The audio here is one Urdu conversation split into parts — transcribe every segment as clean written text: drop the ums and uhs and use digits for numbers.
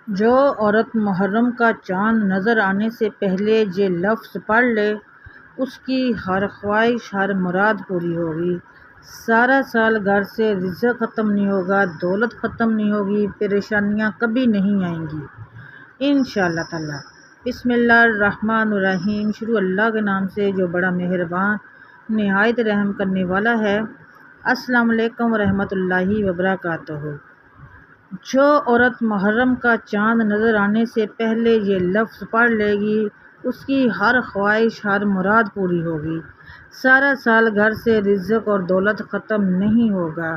جو عورت محرم کا چاند نظر آنے سے پہلے یہ لفظ پڑھ لے اس کی ہر خواہش ہر مراد پوری ہوگی۔ سارا سال گھر سے رزق ختم نہیں ہوگا، دولت ختم نہیں ہوگی، پریشانیاں کبھی نہیں آئیں گی انشاءاللہ تعالی۔ بسم اللہ الرحمن الرحیم۔ شروع اللہ کے نام سے جو بڑا مہربان نہایت رحم کرنے والا ہے۔ السلام علیکم ورحمۃ اللہ وبرکاتہ۔ جو عورت محرم کا چاند نظر آنے سے پہلے یہ لفظ پڑھ لے گی اس کی ہر خواہش ہر مراد پوری ہوگی۔ سارا سال گھر سے رزق اور دولت ختم نہیں ہوگا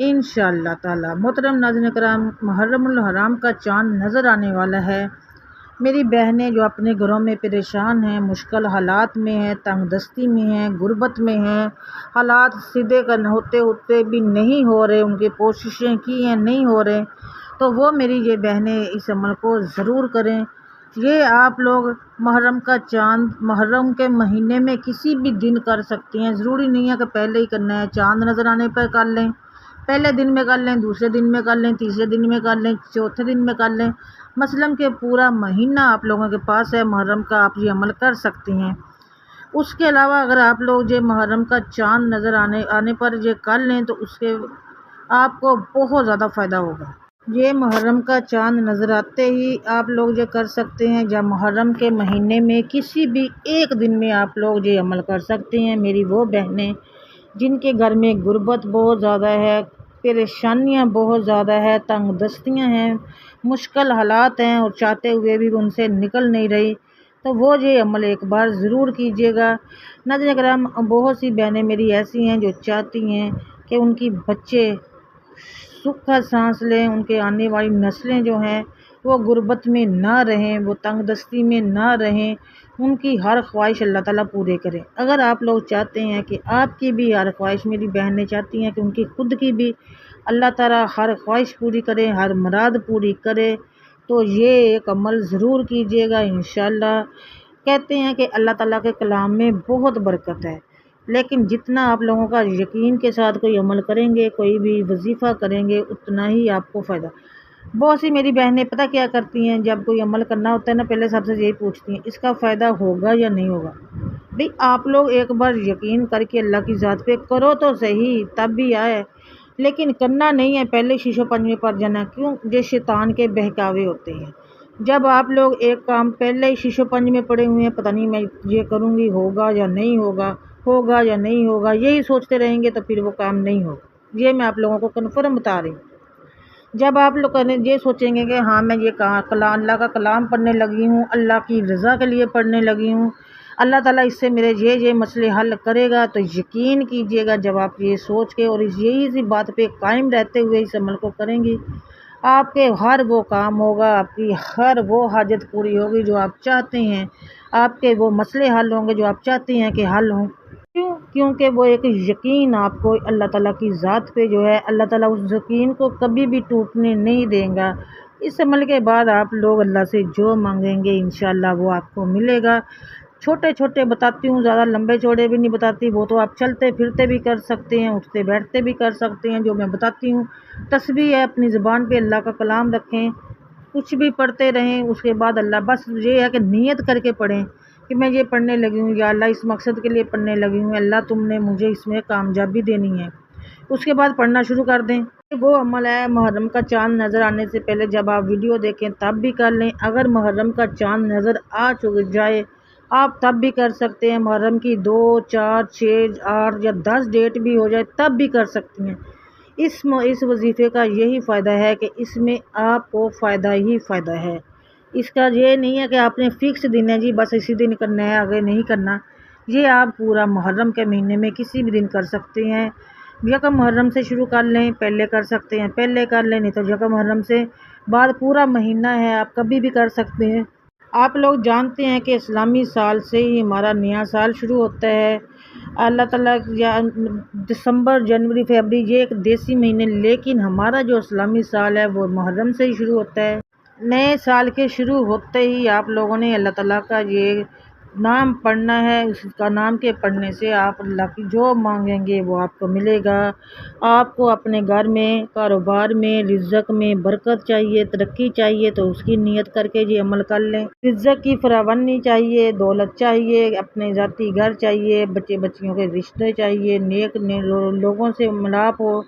انشاءاللہ تعالی۔ محترم ناظرین کرام، محرم الحرام کا چاند نظر آنے والا ہے۔ میری بہنیں جو اپنے گھروں میں پریشان ہیں، مشکل حالات میں ہیں، تنگ دستی میں ہیں، غربت میں ہیں، حالات سیدھے ہوتے ہوتے بھی نہیں ہو رہے، ان کی کوششیں کی ہیں نہیں ہو رہے، تو وہ میری یہ بہنیں اس عمل کو ضرور کریں۔ یہ آپ لوگ محرم کا چاند محرم کے مہینے میں کسی بھی دن کر سکتے ہیں، ضروری نہیں ہے کہ پہلے ہی کرنا ہے۔ چاند نظر آنے پر کر لیں، پہلے دن میں کر لیں، دوسرے دن میں کر لیں، تیسرے دن میں کر لیں، چوتھے دن میں کر لیں۔ مثلاً کہ پورا مہینہ آپ لوگوں کے پاس ہے محرم کا، آپ یہ عمل کر سکتے ہیں۔ اس کے علاوہ اگر آپ لوگ یہ محرم کا چاند نظر آنے پر یہ کر لیں تو اس کے آپ کو بہت زیادہ فائدہ ہوگا۔ یہ محرم کا چاند نظر آتے ہی آپ لوگ یہ کر سکتے ہیں، جب محرم کے مہینے میں کسی بھی ایک دن میں آپ لوگ یہ عمل کر سکتے ہیں۔ میری وہ بہنیں جن کے گھر میں غربت بہت زیادہ ہے، پریشانیاں بہت زیادہ ہے، تنگ دستیاں ہیں، مشکل حالات ہیں اور چاہتے ہوئے بھی ان سے نکل نہیں رہی، تو وہ یہ عمل ایک بار ضرور کیجیے گا۔ ناظرین کرام، بہت سی بہنیں میری ایسی ہیں جو چاہتی ہیں کہ ان کی بچے سکھ کا سانس لیں، ان کے آنے والی نسلیں جو ہیں وہ غربت میں نہ رہیں، وہ تنگ دستی میں نہ رہیں، ان کی ہر خواہش اللہ تعالیٰ پورے کرے۔ اگر آپ لوگ چاہتے ہیں کہ آپ کی بھی ہر خواہش، میری بہنیں چاہتی ہیں کہ ان کی خود کی بھی اللہ تعالیٰ ہر خواہش پوری کرے، ہر مراد پوری کرے، تو یہ ایک عمل ضرور کیجیے گا انشاءاللہ۔ کہتے ہیں کہ اللہ تعالیٰ کے کلام میں بہت برکت ہے، لیکن جتنا آپ لوگوں کا یقین کے ساتھ کوئی عمل کریں گے، کوئی بھی وظیفہ کریں گے، اتنا ہی آپ کو فائدہ۔ بہت سی میری بہنیں پتہ کیا کرتی ہیں، جب کوئی عمل کرنا ہوتا ہے نا، پہلے سب سے یہی پوچھتی ہیں اس کا فائدہ ہوگا یا نہیں ہوگا۔ بھئی آپ لوگ ایک بار یقین کر کے اللہ کی ذات پہ کرو تو صحیح، تب بھی آئے، لیکن کرنا نہیں ہے پہلے شیشو پنج میں پڑ جانا۔ کیوں؟ یہ شیطان کے بہکاوے ہوتے ہیں۔ جب آپ لوگ ایک کام پہلے ہی شیشو پنج میں پڑے ہوئے ہیں، پتہ نہیں میں یہ کروں گی ہوگا یا نہیں ہوگا، ہوگا یا نہیں ہوگا، یہی سوچتے رہیں گے تو پھر وہ کام نہیں ہوگا۔ یہ میں آپ لوگوں کو کنفرم بتا رہی ہوں۔ جب آپ لوگ یہ سوچیں گے کہ ہاں میں یہ اللہ کا کلام پڑھنے لگی ہوں، اللہ کی رضا کے لیے پڑھنے لگی ہوں، اللہ تعالیٰ اس سے میرے یہ مسئلے حل کرے گا، تو یقین کیجیے گا جب آپ یہ سوچ کے اور یہی سی بات پہ قائم رہتے ہوئے اس عمل کو کریں گی، آپ کے ہر وہ کام ہوگا، آپ کی ہر وہ حاجت پوری ہوگی جو آپ چاہتے ہیں، آپ کے وہ مسئلے حل ہوں گے جو آپ چاہتے ہیں کہ حل ہوں۔ کیونکہ وہ ایک یقین آپ کو اللہ تعالیٰ کی ذات پہ جو ہے، اللہ تعالیٰ اس یقین کو کبھی بھی ٹوٹنے نہیں دیں گا۔ اس عمل کے بعد آپ لوگ اللہ سے جو مانگیں گے انشاءاللہ وہ آپ کو ملے گا۔ چھوٹے چھوٹے بتاتی ہوں، زیادہ لمبے چوڑے بھی نہیں بتاتی، وہ تو آپ چلتے پھرتے بھی کر سکتے ہیں، اٹھتے بیٹھتے بھی کر سکتے ہیں۔ جو میں بتاتی ہوں تسبیح ہے، اپنی زبان پہ اللہ کا کلام رکھیں، کچھ بھی پڑھتے رہیں، اس کے بعد اللہ، بس یہ ہے کہ نیت کر کے پڑھیں کہ میں یہ پڑھنے لگی ہوں، یا اللہ اس مقصد کے لیے پڑھنے لگی ہوں، اللہ تم نے مجھے اس میں کامیابی دینی ہے۔ اس کے بعد پڑھنا شروع کر دیں۔ وہ عمل ہے محرم کا چاند نظر آنے سے پہلے، جب آپ ویڈیو دیکھیں تب بھی کر لیں، اگر محرم کا چاند نظر آ جائے آپ تب بھی کر سکتے ہیں، محرم کی 2، 4، 6، 8 یا 10 ڈیٹ بھی ہو جائے تب بھی کر سکتے ہیں۔ اس وظیفے کا یہی فائدہ ہے کہ اس میں آپ کو فائدہ ہی فائدہ ہے۔ اس کا یہ نہیں ہے کہ آپ نے فکس دن ہے جی بس اسی دن کرنا ہے، آگے نہیں کرنا۔ یہ آپ پورا محرم کے مہینے میں کسی بھی دن کر سکتے ہیں۔ یکم محرم سے شروع کر لیں، پہلے کر سکتے ہیں پہلے کر لیں، نہیں تو یکم محرم سے بعد پورا مہینہ ہے، آپ کبھی بھی کر سکتے ہیں۔ آپ لوگ جانتے ہیں کہ اسلامی سال سے ہی ہمارا نیا سال شروع ہوتا ہے۔ اللہ تعالیٰ دسمبر، جنوری، فروری یہ ایک دیسی مہینے، لیکن ہمارا جو اسلامی سال ہے وہ محرم سے ہی شروع ہوتا ہے۔ نئے سال کے شروع ہوتے ہی آپ لوگوں نے اللہ تعالیٰ کا یہ نام پڑھنا ہے، اس کا نام کے پڑھنے سے آپ اللہ کی جو مانگیں گے وہ آپ کو ملے گا۔ آپ کو اپنے گھر میں، کاروبار میں، رزق میں برکت چاہیے، ترقی چاہیے تو اس کی نیت کر کے یہ عمل کر لیں۔ رزق کی فراوانی چاہیے، دولت چاہیے، اپنے ذاتی گھر چاہیے، بچے بچیوں کے رشتے چاہیے، نیک لوگوں سے ملاپ ہو،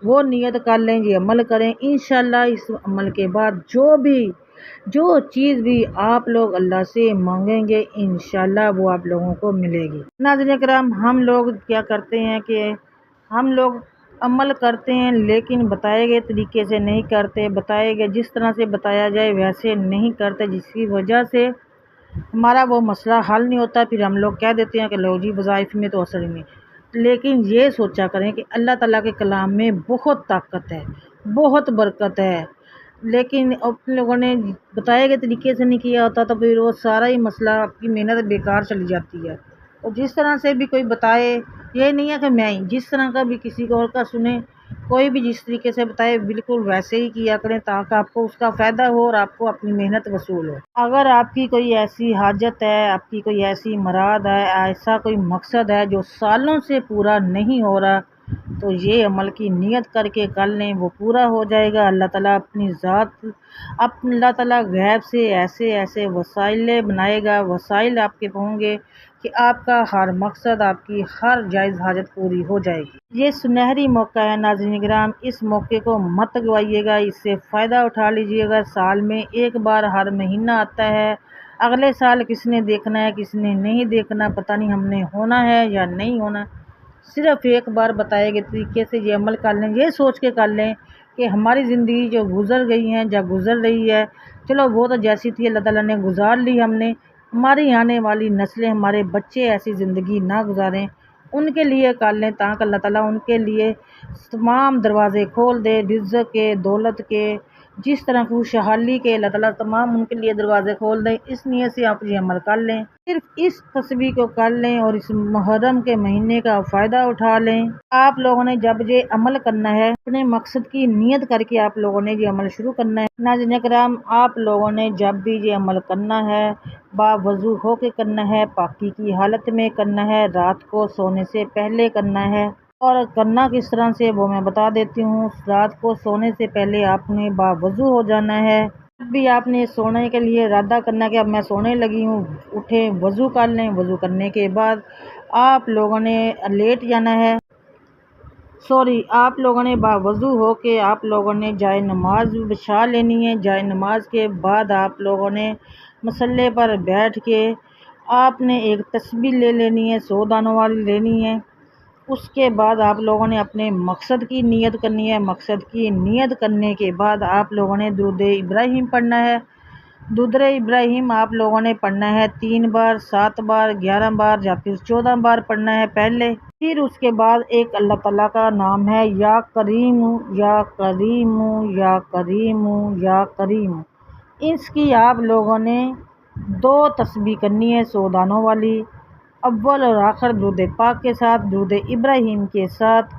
وہ نیت کر لیں، یہ عمل کریں۔ انشاءاللہ اس عمل کے بعد جو چیز بھی آپ لوگ اللہ سے مانگیں گے انشاءاللہ وہ آپ لوگوں کو ملے گی۔ ناظرین کرام، ہم لوگ کیا کرتے ہیں کہ ہم لوگ عمل کرتے ہیں لیکن بتائے گئے طریقے سے نہیں کرتے، بتائے گئے جس طرح سے بتایا جائے ویسے نہیں کرتے، جس کی وجہ سے ہمارا وہ مسئلہ حل نہیں ہوتا۔ پھر ہم لوگ کہہ دیتے ہیں کہ لو جی وظائف میں تو اثر ہی نہیں۔ لیکن یہ سوچا کریں کہ اللہ تعالیٰ کے کلام میں بہت طاقت ہے، بہت برکت ہے، لیکن اپنے لوگوں نے بتائے گئے طریقے سے نہیں کیا ہوتا تو پھر وہ سارا ہی مسئلہ، آپ کی محنت بیکار چلی جاتی ہے۔ اور جس طرح سے بھی کوئی بتائے، یہ نہیں ہے کہ میں ہی، جس طرح کا بھی کسی اور کا سنیں، کوئی بھی جس طریقے سے بتائے بالکل ویسے ہی کیا کریں تاکہ آپ کو اس کا فائدہ ہو اور آپ کو اپنی محنت وصول ہو۔ اگر آپ کی کوئی ایسی حاجت ہے، آپ کی کوئی ایسی مراد ہے، ایسا کوئی مقصد ہے جو سالوں سے پورا نہیں ہو رہا، تو یہ عمل کی نیت کر کے کر لیں، وہ پورا ہو جائے گا۔ اللہ تعالیٰ اللہ تعالیٰ غیب سے ایسے ایسے وسائل بنائے گا، وسائل آپ کے ہوں گے کہ آپ کا ہر مقصد، آپ کی ہر جائز حاجت پوری ہو جائے گی۔ یہ سنہری موقع ہے ناظرین کرام، اس موقع کو مت گوائیے گا، اس سے فائدہ اٹھا لیجیے گا۔ سال میں ایک بار ہر مہینہ آتا ہے، اگلے سال کس نے دیکھنا ہے کس نے نہیں دیکھنا، پتہ نہیں ہم نے ہونا ہے یا نہیں ہونا۔ صرف ایک بار بتائے گئے طریقے سے یہ عمل کر لیں، یہ سوچ کے کر لیں کہ ہماری زندگی جو گزر گئی ہے یا گزر رہی ہے، چلو وہ تو جیسی تھی اللہ تعالیٰ نے گزار لی، ہماری آنے والی نسلیں، ہمارے بچے ایسی زندگی نہ گزاریں، ان کے لیے کر لیں تاکہ اللہ تعالیٰ ان کے لیے تمام دروازے کھول دے، رزق کے، دولت کے، جس طرح خوشحالی کے اللہ تعالیٰ تمام ان کے لیے دروازے کھول دیں۔ اس نیت سے آپ یہ عمل کر لیں، صرف اس تسبیح کو کر لیں اور اس محرم کے مہینے کا فائدہ اٹھا لیں۔ آپ لوگوں نے جب یہ عمل کرنا ہے، اپنے مقصد کی نیت کر کے آپ لوگوں نے یہ عمل شروع کرنا ہے۔ ناظرین کرام، آپ لوگوں نے جب بھی یہ عمل کرنا ہے باوضو ہو کے کرنا ہے، پاکی کی حالت میں کرنا ہے، رات کو سونے سے پہلے کرنا ہے۔ اور کرنا کس طرح سے وہ میں بتا دیتی ہوں۔ رات کو سونے سے پہلے آپ نے باوضو ہو جانا ہے۔ جب بھی آپ نے سونے کے لیے ارادہ کرنا کہ اب میں سونے لگی ہوں، اٹھیں، وضو کر لیں، وضو کرنے کے بعد آپ لوگوں نے لیٹ جانا ہے، آپ لوگوں نے باوضو ہو کے آپ لوگوں نے جائے نماز بچھا لینی ہے۔ جائے نماز کے بعد آپ لوگوں نے مصلے پر بیٹھ کے آپ نے ایک تسبیح لے لینی ہے، 100 دانوں والی لینی ہے۔ اس کے بعد آپ لوگوں نے اپنے مقصد کی نیت کرنی ہے۔ مقصد کی نیت کرنے کے بعد آپ لوگوں نے درود ابراہیم پڑھنا ہے۔ درود ابراہیم آپ لوگوں نے پڑھنا ہے 3 بار، 7 بار، 11 بار یا پھر 14 بار پڑھنا ہے پہلے۔ پھر اس کے بعد ایک اللہ تعالیٰ کا نام ہے یا کریم، یا کریم، یا کریم، یا کریم، اس کی آپ لوگوں نے 2 تسبیح کرنی ہے 100 دانوں والی، اول اور آخر درود پاک کے ساتھ، درود ابراہیم کے ساتھ،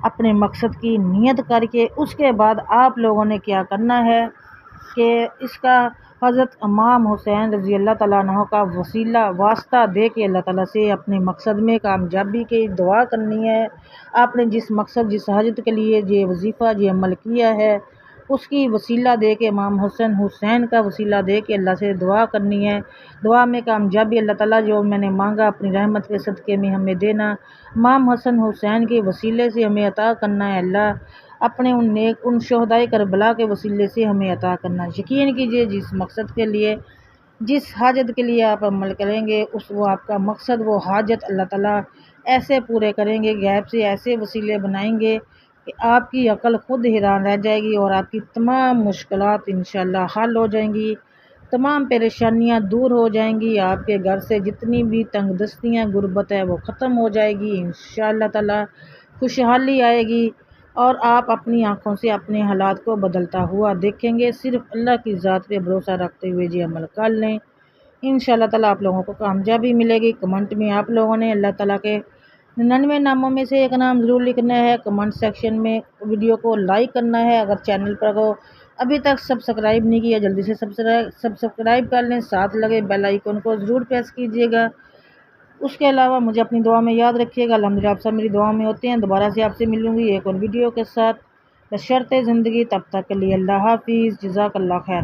اپنے مقصد کی نیت کر کے۔ اس کے بعد آپ لوگوں نے کیا کرنا ہے کہ اس کا حضرت امام حسین رضی اللہ تعالیٰ عنہ کا واسطہ دے کے اللہ تعالیٰ سے اپنے مقصد میں کامیابی کی دعا کرنی ہے۔ آپ نے جس مقصد، جس حاجت کے لیے یہ وظیفہ، یہ عمل کیا ہے، اس کی وسیلہ دے کے، امام حسین کا وسیلہ دے کے اللہ سے دعا کرنی ہے۔ دعا میں کامیابی اللہ تعالیٰ جو میں نے مانگا اپنی رحمت کے صدقے میں ہمیں دینا، امام حسین کے وسیلے سے ہمیں عطا کرنا ہے اللہ، اپنے ان شہدائے کربلا کے وسیلے سے ہمیں عطا کرنا۔ یقین کیجئے جس مقصد کے لیے، جس حاجت کے لیے آپ عمل کریں گے، وہ آپ کا مقصد، وہ حاجت اللہ تعالیٰ ایسے پورے کریں گے، غیب سے ایسے وسیلے بنائیں گے کہ آپ کی عقل خود حیران رہ جائے گی اور آپ کی تمام مشکلات انشاءاللہ حل ہو جائیں گی، تمام پریشانیاں دور ہو جائیں گی، آپ کے گھر سے جتنی بھی تنگ دستیاں، غربت ہے وہ ختم ہو جائے گی، انشاءاللہ تعالیٰ خوشحالی آئے گی اور آپ اپنی آنکھوں سے اپنے حالات کو بدلتا ہوا دیکھیں گے۔ صرف اللہ کی ذات پہ بھروسہ رکھتے ہوئے یہ عمل کر لیں، انشاءاللہ تعالیٰ آپ لوگوں کو کامیابی ملے گی۔ کمنٹ میں آپ لوگوں نے اللہ تعالیٰ کے 99 ناموں میں سے ایک نام ضرور لکھنا ہے۔ کمنٹ سیکشن میں ویڈیو کو لائک کرنا ہے، اگر چینل پر ہو ابھی تک سبسکرائب نہیں کیا جلدی سے سبسکرائب کر لیں، ساتھ لگے بیل آئیکن کو ضرور پریس کیجیے گا۔ اس کے علاوہ مجھے اپنی دعا میں یاد رکھیے گا۔ الحمدللہ آپ سب میری دعا میں ہوتے ہیں۔ دوبارہ سے آپ سے ملوں گی ایک اور ویڈیو کے ساتھ بشرط زندگی، تب تک کے لیے اللہ حافظ، جزاک اللہ خیر۔